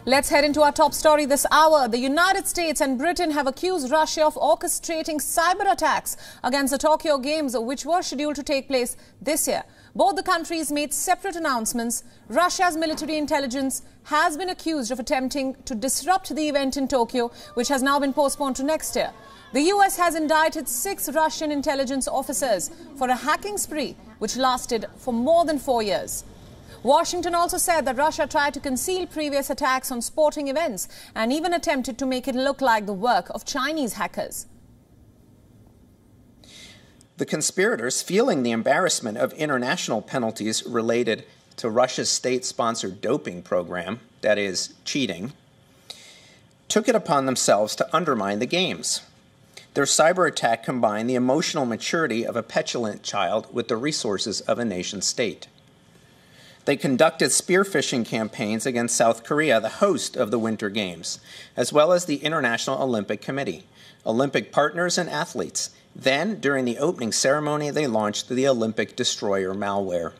Let's head into our top story this hour. The United States and Britain have accused Russia of orchestrating cyber attacks against the Tokyo Games, which were scheduled to take place this year. Both the countries made separate announcements. Russia's military intelligence has been accused of attempting to disrupt the event in Tokyo, which has now been postponed to next year. The US has indicted 6 Russian intelligence officers for a hacking spree, which lasted for more than 4 years. Washington also said that Russia tried to conceal previous attacks on sporting events and even attempted to make it look like the work of Chinese hackers. The conspirators, feeling the embarrassment of international penalties related to Russia's state-sponsored doping program, that is, cheating, took it upon themselves to undermine the games. Their cyber attack combined the emotional maturity of a petulant child with the resources of a nation-state. They conducted spear-phishing campaigns against South Korea, the host of the Winter Games, as well as the International Olympic Committee, Olympic partners, and athletes. Then, during the opening ceremony, they launched the Olympic Destroyer malware,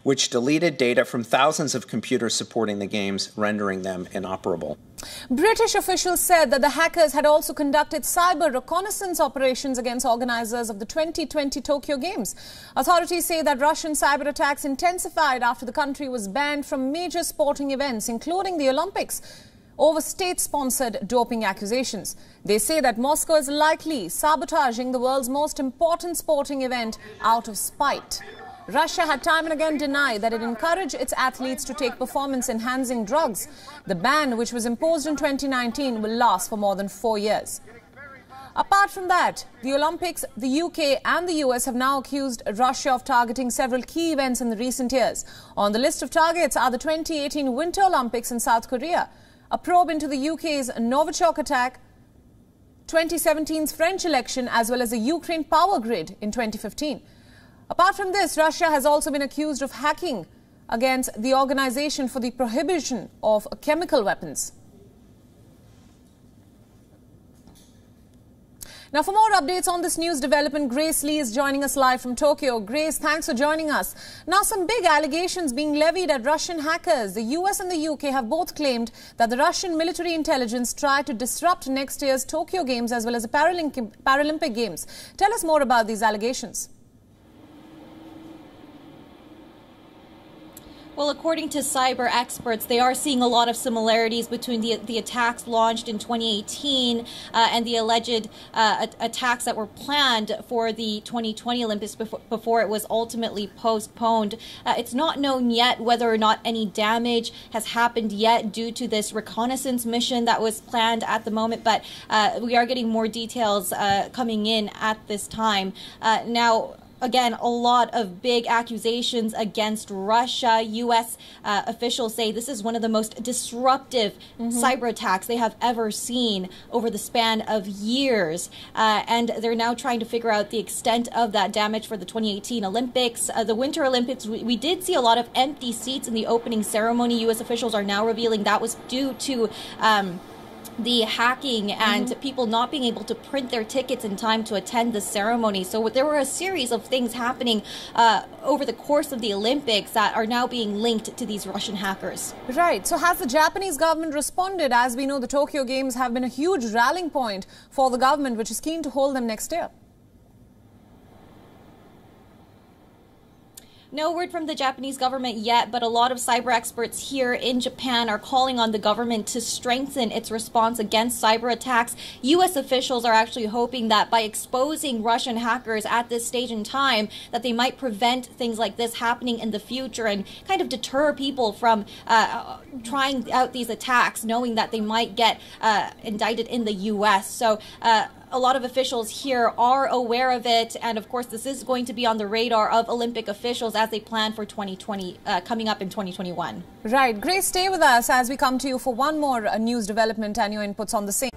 which deleted data from thousands of computers supporting the Games, rendering them inoperable. British officials said that the hackers had also conducted cyber reconnaissance operations against organizers of the 2020 Tokyo Games. Authorities say that Russian cyber attacks intensified after the country was banned from major sporting events, including the Olympics, over state-sponsored doping accusations. They say that Moscow is likely sabotaging the world's most important sporting event out of spite. Russia had time and again denied that it encouraged its athletes to take performance-enhancing drugs. The ban, which was imposed in 2019, will last for more than 4 years. Apart from that, the Olympics, the UK and the US have now accused Russia of targeting several key events in the recent years. On the list of targets are the 2018 Winter Olympics in South Korea, a probe into the UK's Novichok attack, 2017's French election, as well as the Ukraine power grid in 2015. Apart from this, Russia has also been accused of hacking against the Organization for the Prohibition of Chemical Weapons. Now, for more updates on this news development, Grace Lee is joining us live from Tokyo. Grace, thanks for joining us. Now, some big allegations being levied at Russian hackers. The US and the UK have both claimed that the Russian military intelligence tried to disrupt next year's Tokyo Games as well as the Paralympic Games. Tell us more about these allegations. Well, according to cyber experts, they are seeing a lot of similarities between the attacks launched in 2018 and the alleged attacks that were planned for the 2020 Olympics before it was ultimately postponed. It's not known yet whether or not any damage has happened yet due to this reconnaissance mission that was planned at the moment, but we are getting more details coming in at this time. Now, again, a lot of big accusations against Russia. U.S. officials say this is one of the most disruptive cyber attacks they have ever seen over the span of years. And they're now trying to figure out the extent of that damage for the 2018 Olympics. The Winter Olympics, we did see a lot of empty seats in the opening ceremony. U.S. officials are now revealing that was due to the hacking and people not being able to print their tickets in time to attend the ceremony. So there were a series of things happening over the course of the Olympics that are now being linked to these Russian hackers. Right. So has the Japanese government responded? As we know, the Tokyo Games have been a huge rallying point for the government, which is keen to hold them next year. No word from the Japanese government yet, but a lot of cyber experts here in Japan are calling on the government to strengthen its response against cyber attacks. U.S. officials are actually hoping that by exposing Russian hackers at this stage in time, that they might prevent things like this happening in the future and kind of deter people from trying out these attacks, knowing that they might get indicted in the U.S. So a lot of officials here are aware of it, and of course this is going to be on the radar of Olympic officials as they plan for 2020 coming up in 2021. Right. Grace, stay with us as we come to you for one more news development and your inputs on the same.